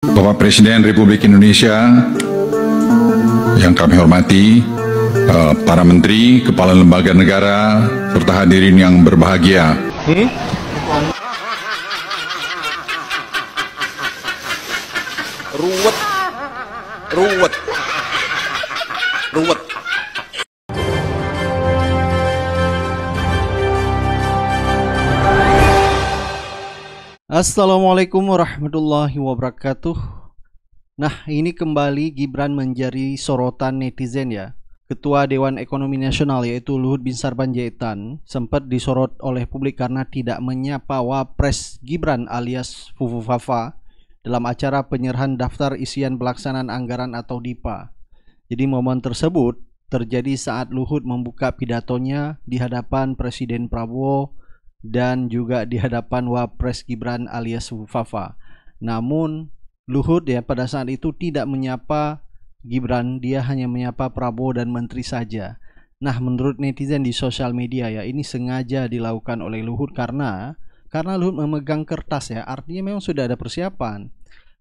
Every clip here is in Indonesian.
Bapak Presiden Republik Indonesia yang kami hormati, para menteri, kepala lembaga negara, serta hadirin yang berbahagia. Ruwet. Assalamualaikum warahmatullahi wabarakatuh. Nah, ini kembali Gibran menjadi sorotan netizen ya. Ketua Dewan Ekonomi Nasional yaitu Luhut Binsar Panjaitan sempat disorot oleh publik karena tidak menyapa Wapres Gibran alias Fufu Fafa dalam acara penyerahan daftar isian pelaksanaan anggaran atau DIPA. Jadi momen tersebut terjadi saat Luhut membuka pidatonya di hadapan Presiden Prabowo dan juga di hadapan Wapres Gibran alias Fufu Fafa. Namun Luhut ya pada saat itu tidak menyapa Gibran, dia hanya menyapa Prabowo dan menteri saja. Nah, menurut netizen di sosial media ya, ini sengaja dilakukan oleh Luhut karena Luhut memegang kertas ya, artinya memang sudah ada persiapan.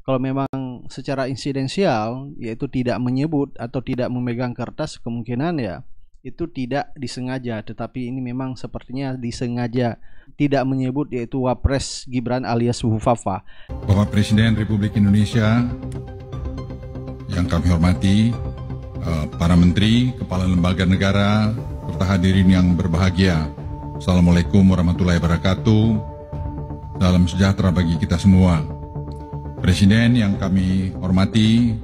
Kalau memang secara insidensial yaitu tidak menyebut atau tidak memegang kertas, kemungkinan ya itu tidak disengaja, tetapi ini memang sepertinya disengaja tidak menyebut yaitu Wapres Gibran alias Fufu Fafa. Bapak Presiden Republik Indonesia yang kami hormati, para menteri, kepala lembaga negara, serta hadirin yang berbahagia. Assalamualaikum warahmatullahi wabarakatuh. Salam sejahtera bagi kita semua. Presiden yang kami hormati,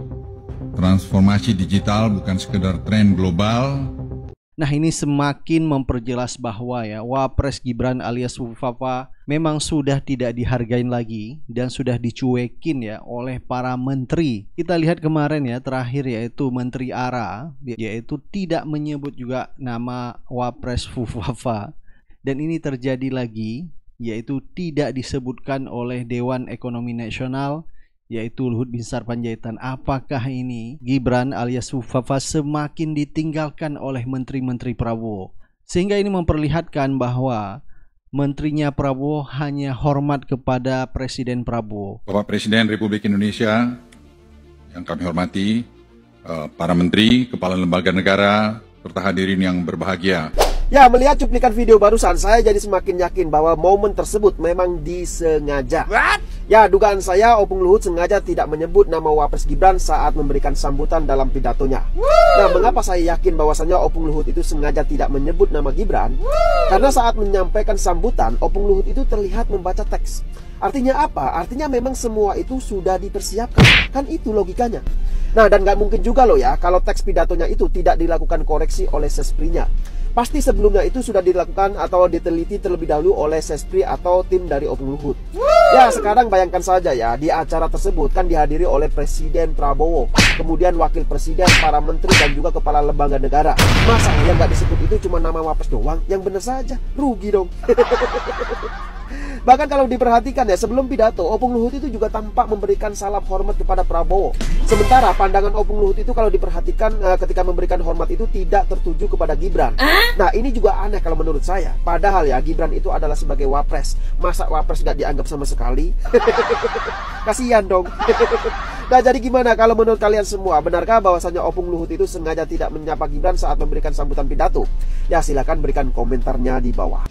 transformasi digital bukan sekedar tren global. Nah, ini semakin memperjelas bahwa ya Wapres Gibran alias Fufu Fafa memang sudah tidak dihargain lagi dan sudah dicuekin ya oleh para menteri. Kita lihat kemarin ya terakhir yaitu Menteri ARA yaitu tidak menyebut juga nama Wapres Fufu Fafa. Dan ini terjadi lagi yaitu tidak disebutkan oleh Dewan Ekonomi Nasional yaitu Luhut Binsar Panjaitan. Apakah ini Gibran alias Fufu Fafa semakin ditinggalkan oleh menteri-menteri Prabowo? Sehingga ini memperlihatkan bahwa menterinya Prabowo hanya hormat kepada Presiden Prabowo. Bapak Presiden Republik Indonesia yang kami hormati, para menteri, kepala lembaga negara, serta hadirin yang berbahagia. Ya, melihat cuplikan video barusan, saya jadi semakin yakin bahwa momen tersebut memang disengaja. Ya, dugaan saya Opung Luhut sengaja tidak menyebut nama Wapres Gibran saat memberikan sambutan dalam pidatonya. Nah, mengapa saya yakin bahwasannya Opung Luhut itu sengaja tidak menyebut nama Gibran? Karena saat menyampaikan sambutan, Opung Luhut itu terlihat membaca teks. Artinya apa? Artinya memang semua itu sudah dipersiapkan. Kan itu logikanya. Nah, dan nggak mungkin juga loh ya kalau teks pidatonya itu tidak dilakukan koreksi oleh Sesprinya. Pasti sebelumnya itu sudah dilakukan atau diteliti terlebih dahulu oleh Sespri atau tim dari Opung Luhut. Ya, sekarang bayangkan saja ya, di acara tersebut kan dihadiri oleh Presiden Prabowo, kemudian Wakil Presiden, para menteri dan juga kepala lembaga negara. Masa yang nggak disebut itu cuma nama Wapres doang? Yang bener saja, rugi dong. Bahkan kalau diperhatikan ya, sebelum pidato, Opung Luhut itu juga tampak memberikan salam hormat kepada Prabowo. Sementara pandangan Opung Luhut itu kalau diperhatikan ketika memberikan hormat itu tidak tertuju kepada Gibran. Nah, ini juga aneh kalau menurut saya. Padahal ya, Gibran itu adalah sebagai Wapres. Masa Wapres gak dianggap sama sekali? Kasihan dong. Nah, jadi gimana kalau menurut kalian semua? Benarkah bahwasanya Opung Luhut itu sengaja tidak menyapa Gibran saat memberikan sambutan pidato? Ya, silakan berikan komentarnya di bawah.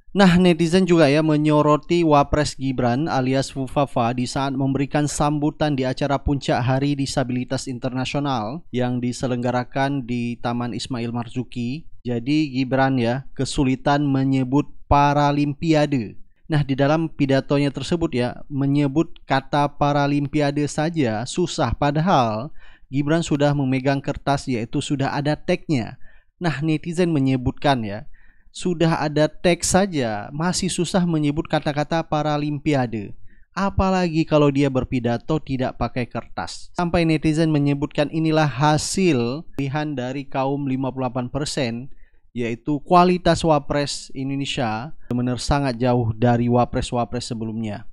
Nah, netizen juga ya menyoroti Wapres Gibran alias Fufu Fafa di saat memberikan sambutan di acara puncak Hari Disabilitas Internasional yang diselenggarakan di Taman Ismail Marzuki. Jadi Gibran ya kesulitan menyebut Paralimpiade. Nah, di dalam pidatonya tersebut ya menyebut kata Paralimpiade saja susah, padahal Gibran sudah memegang kertas yaitu sudah ada tagnya. Nah, netizen menyebutkan ya sudah ada teks saja masih susah menyebut kata-kata Paralimpiade. Apalagi kalau dia berpidato tidak pakai kertas. Sampai netizen menyebutkan inilah hasil pilihan dari kaum 58%, yaitu kualitas Wapres Indonesia benar-benar sangat jauh dari Wapres-Wapres sebelumnya.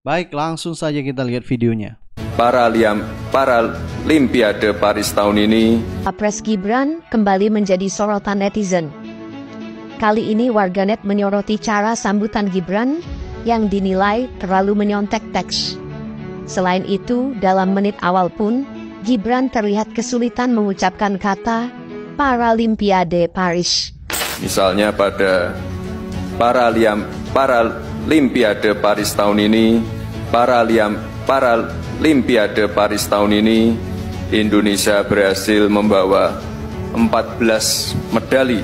Baik, langsung saja kita lihat videonya. Paralimpiade Paris tahun ini, Wapres Gibran kembali menjadi sorotan netizen. Kali ini warganet menyoroti cara sambutan Gibran yang dinilai terlalu menyontek teks. Selain itu, dalam menit awal pun, Gibran terlihat kesulitan mengucapkan kata Paralimpiade Paris. Misalnya pada Paralimpiade Paris tahun ini, Paralimpiade Paris tahun ini, Indonesia berhasil membawa 14 medali.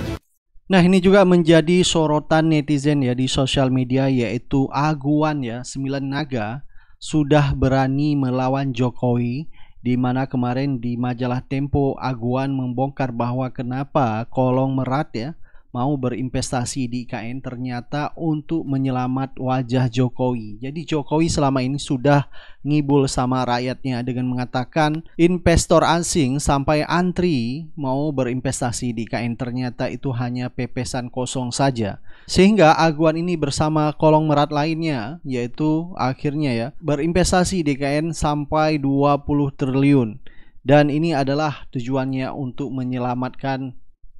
Nah, ini juga menjadi sorotan netizen ya di sosial media, yaitu Aguan ya, 9 naga sudah berani melawan Jokowi, di mana kemarin di majalah Tempo Aguan membongkar bahwa kenapa konglomerat ya mau berinvestasi di IKN ternyata untuk menyelamat wajah Jokowi. Jadi Jokowi selama ini sudah ngibul sama rakyatnya dengan mengatakan investor asing sampai antri mau berinvestasi di IKN, ternyata itu hanya pepesan kosong saja. Sehingga Aguan ini bersama konglomerat lainnya yaitu akhirnya ya berinvestasi di IKN sampai 20 triliun. Dan ini adalah tujuannya untuk menyelamatkan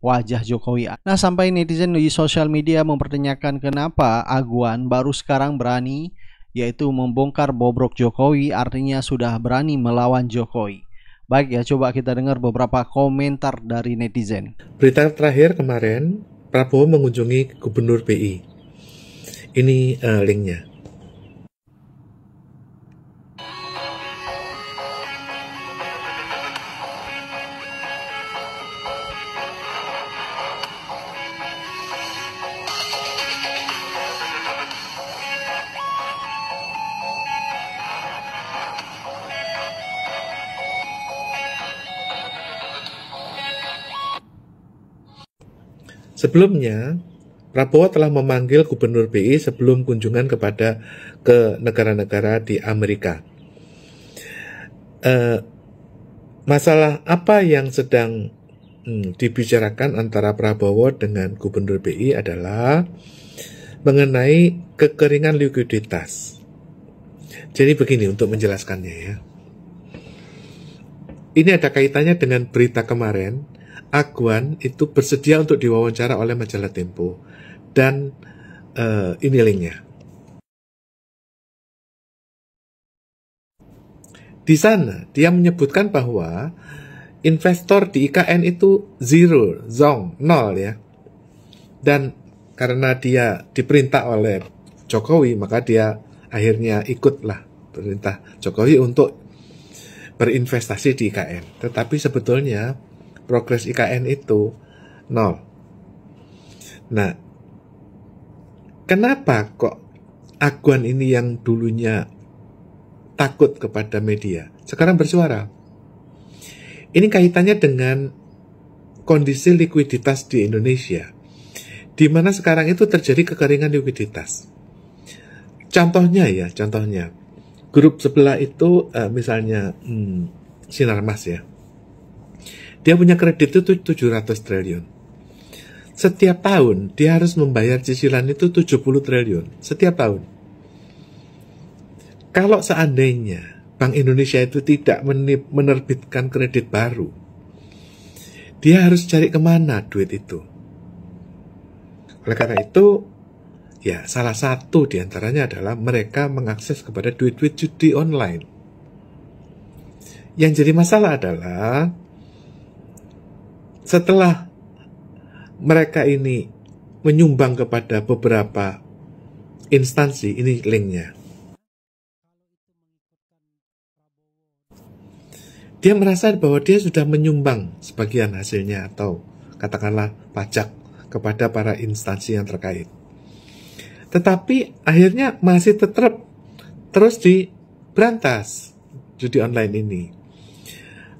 wajah Jokowi. Nah, sampai netizen di sosial media mempertanyakan kenapa Aguan baru sekarang berani yaitu membongkar bobrok Jokowi, artinya sudah berani melawan Jokowi. Baik ya, coba kita dengar beberapa komentar dari netizen. Berita terakhir kemarin, Prabowo mengunjungi Gubernur BI. Ini linknya. Sebelumnya, Prabowo telah memanggil Gubernur BI sebelum kunjungan ke negara-negara di Amerika. Masalah apa yang sedang dibicarakan antara Prabowo dengan Gubernur BI adalah mengenai kekeringan likuiditas. Jadi begini untuk menjelaskannya ya. Ini ada kaitannya dengan berita kemarin. Aguan itu bersedia untuk diwawancara oleh majalah Tempo, dan ini linknya. Di sana dia menyebutkan bahwa investor di IKN itu nol ya, dan karena dia diperintah oleh Jokowi maka dia akhirnya ikutlah perintah Jokowi untuk berinvestasi di IKN. Tetapi sebetulnya progres IKN itu nol. Nah, kenapa kok Aguan ini yang dulunya takut kepada media sekarang bersuara? Ini kaitannya dengan kondisi likuiditas di Indonesia, di mana sekarang itu terjadi kekeringan likuiditas. Contohnya grup sebelah itu misalnya Sinarmas ya. Dia punya kredit itu 700 triliun. Setiap tahun dia harus membayar cicilan itu 70 triliun. Setiap tahun. Kalau seandainya Bank Indonesia itu tidak menerbitkan kredit baru, dia harus cari kemana duit itu. Oleh karena itu, ya salah satu diantaranya adalah mereka mengakses kepada duit-duit judi online. Yang jadi masalah adalah setelah mereka ini menyumbang kepada beberapa instansi, ini linknya. Dia merasa bahwa dia sudah menyumbang sebagian hasilnya atau katakanlah pajak kepada para instansi yang terkait. Tetapi akhirnya masih tetap terus diberantas judi online ini.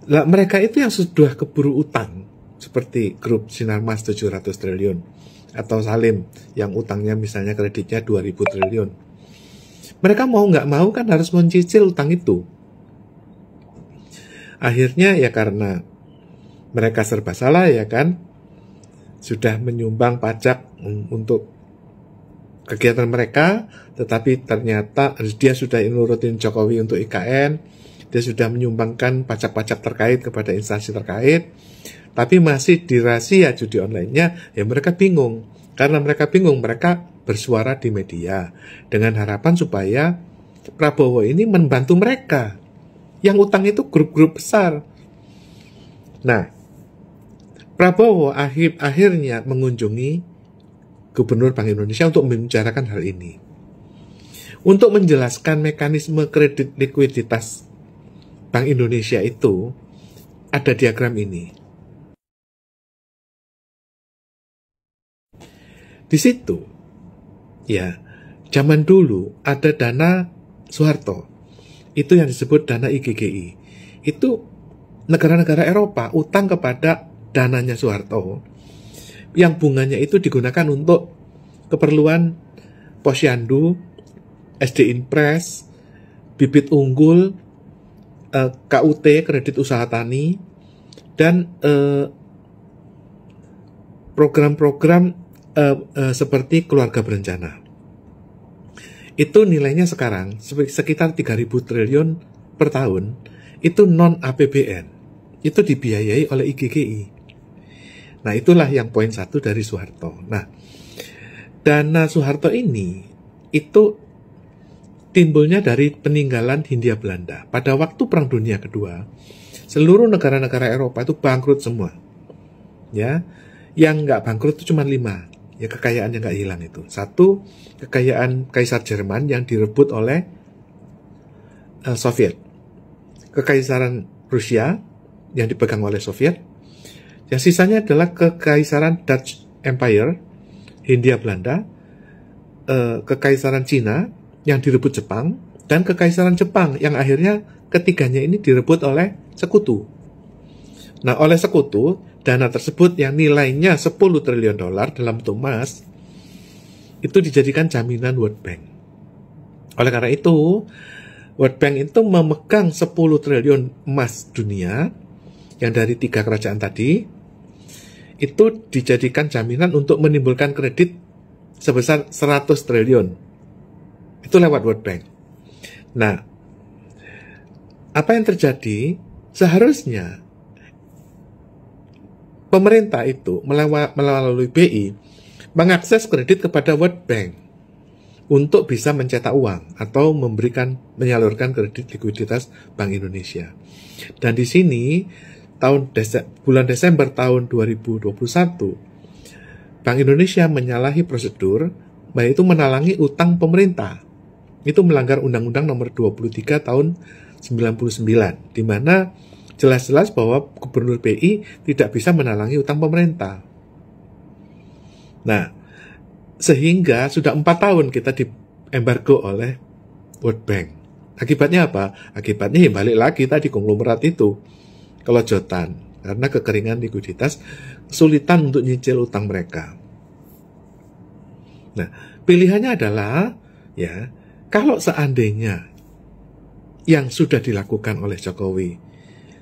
Lah, mereka itu yang sudah keburu utang, seperti grup Sinarmas 700 triliun atau Salim yang utangnya misalnya kreditnya 2000 triliun. Mereka mau nggak mau kan harus mencicil utang itu. Akhirnya ya karena mereka serba salah ya kan, sudah menyumbang pajak untuk kegiatan mereka, tetapi ternyata dia sudah nurutin Jokowi untuk IKN, dia sudah menyumbangkan pajak-pajak terkait kepada instansi terkait, tapi masih dirahasia judi online-nya, ya mereka bingung. Karena mereka bingung, mereka bersuara di media dengan harapan supaya Prabowo ini membantu mereka. Yang utang itu grup-grup besar. Nah, Prabowo akhirnya mengunjungi Gubernur Bank Indonesia untuk membicarakan hal ini. Untuk menjelaskan mekanisme kredit likuiditas Bank Indonesia itu, ada diagram ini. Di situ, ya, zaman dulu ada dana Soeharto. Itu yang disebut dana IGGI. Itu negara-negara Eropa utang kepada dananya Soeharto. Yang bunganya itu digunakan untuk keperluan posyandu, SD Impres, bibit unggul, KUT, kredit usaha tani, dan program-program seperti keluarga berencana. Itu nilainya sekarang sekitar 3.000 triliun per tahun. Itu non APBN. Itu dibiayai oleh IGGI. Nah, itulah yang poin 1 dari Soeharto. Nah, dana Soeharto ini itu timbulnya dari peninggalan Hindia Belanda. Pada waktu Perang Dunia Kedua, seluruh negara-negara Eropa itu bangkrut semua. Ya, yang nggak bangkrut itu cuma 5. Ya, kekayaan yang nggak hilang itu. 1, kekayaan Kaisar Jerman yang direbut oleh Soviet. Kekaisaran Rusia yang dipegang oleh Soviet. Yang sisanya adalah kekaisaran Dutch Empire, Hindia Belanda, kekaisaran Cina yang direbut Jepang, dan kekaisaran Jepang yang akhirnya ketiganya ini direbut oleh sekutu. Nah, oleh sekutu, dana tersebut yang nilainya 10 triliun dolar dalam bentuk emas, itu dijadikan jaminan World Bank. Oleh karena itu, World Bank itu memegang 10 triliun emas dunia, yang dari 3 kerajaan tadi, itu dijadikan jaminan untuk menimbulkan kredit sebesar 100 triliun. Itu lewat World Bank. Nah, apa yang terjadi? Seharusnya pemerintah itu melalui BI mengakses kredit kepada World Bank untuk bisa mencetak uang atau menyalurkan kredit likuiditas Bank Indonesia. Dan di sini bulan Desember tahun 2021, Bank Indonesia menyalahi prosedur, yaitu menalangi utang pemerintah. Itu melanggar Undang-Undang Nomor 23 tahun 99, di mana jelas-jelas bahwa Gubernur BI tidak bisa menalangi utang pemerintah. Nah, sehingga sudah 4 tahun kita diembargo oleh World Bank. Akibatnya apa? Akibatnya balik lagi tadi konglomerat itu kelojotan karena kekeringan likuiditas, kesulitan untuk nyicil utang mereka. Nah, pilihannya adalah, ya, kalau seandainya yang sudah dilakukan oleh Jokowi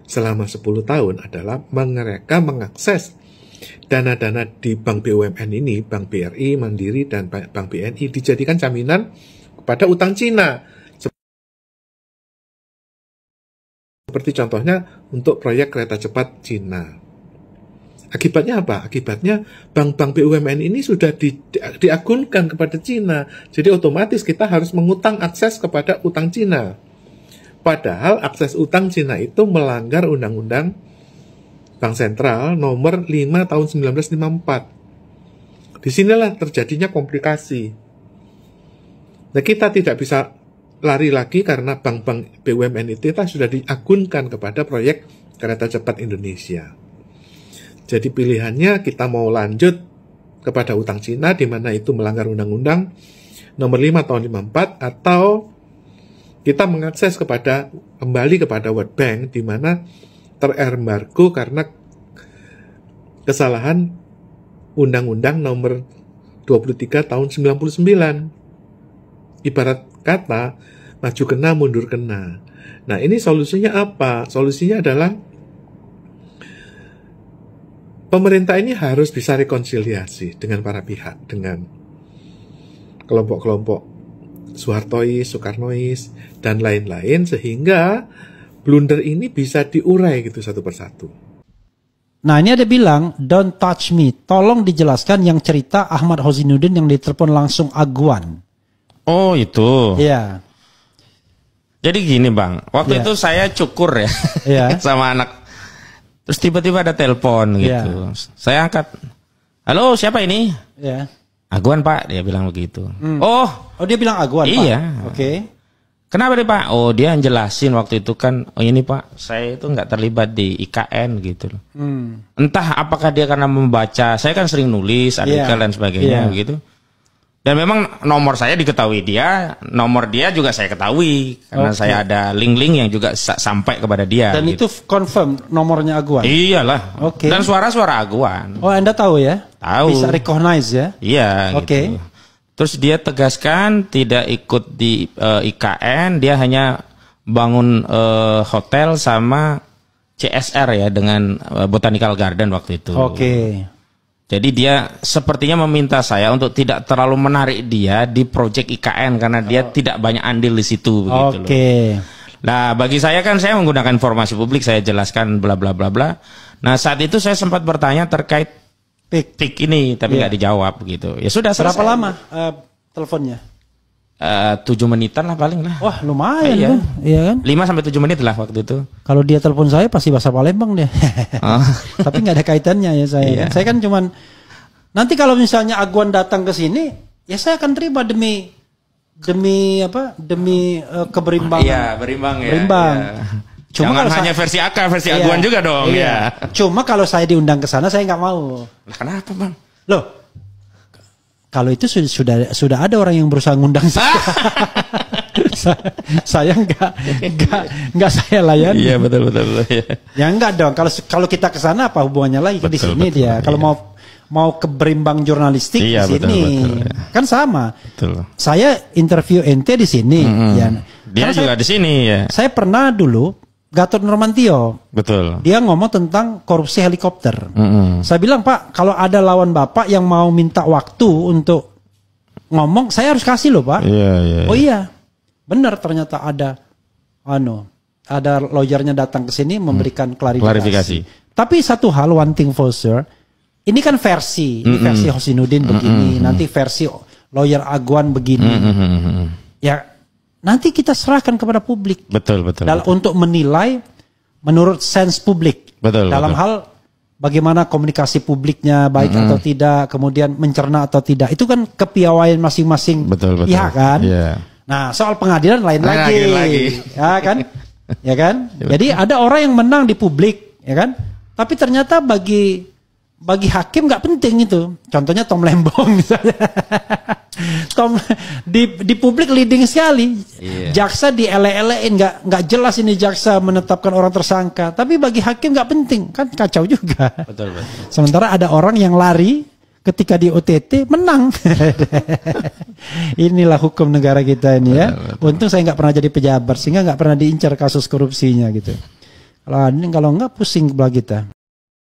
selama 10 tahun adalah mereka mengakses dana-dana di Bank BUMN ini, Bank BRI, Mandiri, dan Bank BNI dijadikan jaminan kepada utang Cina. Seperti contohnya untuk proyek kereta cepat Cina. Akibatnya apa? Akibatnya bank-bank BUMN ini sudah diagunkan kepada Cina. Jadi otomatis kita harus mengutang akses kepada utang Cina. Padahal akses utang Cina itu melanggar Undang-Undang Bank Sentral nomor 5 tahun 1954. Disinilah terjadinya komplikasi. Nah, kita tidak bisa lari lagi karena bank-bank BUMN itu sudah diagunkan kepada proyek kereta cepat Indonesia. Jadi pilihannya kita mau lanjut kepada utang Cina di mana itu melanggar Undang-Undang nomor 5 tahun 54, atau kita mengakses kembali kepada World Bank di mana terembargo karena kesalahan Undang-Undang nomor 23 tahun 99. Ibarat kata, maju kena, mundur kena. Nah, ini solusinya apa? Solusinya adalah pemerintah ini harus bisa rekonsiliasi dengan para pihak, dengan kelompok-kelompok Soehartois, Soekarnois, dan lain-lain, sehingga blunder ini bisa diurai gitu satu persatu. Nah ini ada bilang, don't touch me. Tolong dijelaskan yang cerita Ahmad Hosinuddin yang ditelepon langsung Agwan. Oh itu. Iya. Jadi gini Bang, waktu itu saya cukur ya sama anak. Terus tiba-tiba ada telepon gitu. Saya angkat. Halo siapa ini? Iya. Agwan Pak, dia bilang begitu. Oh dia bilang Agwan Pak? Iya. Oke. Kenapa nih Pak? Oh dia jelasin waktu itu kan, oh ini Pak, saya itu nggak terlibat di IKN gitu loh. Entah apakah dia karena membaca, saya kan sering nulis artikel dan sebagainya gitu. Dan memang nomor saya diketahui dia, nomor dia juga saya ketahui karena saya ada link-link yang juga sampai kepada dia. Dan gitu. itu confirm nomornya Agwan? Iyalah. Oke. Dan suara-suara Agwan. Oh Anda tahu ya? Tahu. Bisa recognize ya? Iya. Oke. Gitu. Terus dia tegaskan tidak ikut di IKN, dia hanya bangun hotel sama CSR ya dengan Botanical Garden waktu itu. Oke. Jadi dia sepertinya meminta saya untuk tidak terlalu menarik dia di proyek IKN karena dia tidak banyak andil di situ begitu loh. Nah, bagi saya kan saya menggunakan informasi publik, saya jelaskan bla bla bla bla. Nah, saat itu saya sempat bertanya terkait PIK ini tapi nggak dijawab gitu. Ya sudah selesai. Berapa lama teleponnya? 7 menitan lah paling lah. Wah lumayan iya kan? 5-7 menit lah waktu itu. Kalau dia telepon saya pasti bahasa Palembang dia. Tapi nggak ada kaitannya ya saya. Saya kan cuman nanti kalau misalnya Agwan datang ke sini, ya saya akan terima demi apa? Demi keberimbangan. Iya berimbang ya. Berimbang. Ya. Cuma jangan hanya versi AK, versi Agwan juga dong ya. Cuma kalau saya diundang ke sana saya nggak mau. Kenapa Bang? Loh, kalau itu sudah ada orang yang berusaha ngundang saya. Saya nggak saya layani. Iya betul. Ya, ya enggak dong. Kalau kita ke sana apa hubungannya lagi di sini dia. Kalau mau ke berimbang jurnalistik di sini kan sama. Betul. Saya interview ente di sini. Ya. Dia juga di sini ya. Saya pernah dulu Gatot Nurmantio. Betul. Dia ngomong tentang korupsi helikopter. Saya bilang Pak, kalau ada lawan Bapak yang mau minta waktu untuk ngomong, saya harus kasih loh Pak. Iya. Oh iya, benar ternyata ada lawyernya datang ke sini memberikan klarifikasi. Tapi satu hal, one thing for sure, ini kan versi, ini versi Hosinuddin begini, nanti versi lawyer Agwan begini. Ya. Nanti kita serahkan kepada publik. Betul. Untuk menilai menurut sense publik. Dalam hal bagaimana komunikasi publiknya baik atau tidak, kemudian mencerna atau tidak. Itu kan kepiawaian masing-masing pihak kan. Nah, soal pengadilan lain lagi. Ya kan? Ya kan? Jadi ada orang yang menang di publik, ya kan? Tapi ternyata bagi hakim nggak penting itu. Contohnya Tom Lembong misalnya. Tom di publik leading sekali. Jaksa diele-elein, nggak jelas ini jaksa menetapkan orang tersangka. Tapi bagi hakim nggak penting, kan kacau juga. Betul. Sementara ada orang yang lari ketika di OTT menang. Inilah hukum negara kita ini ya. Untung saya nggak pernah jadi pejabat sehingga nggak pernah diincar kasus korupsinya gitu. Kalau nggak pusing sebelah kita.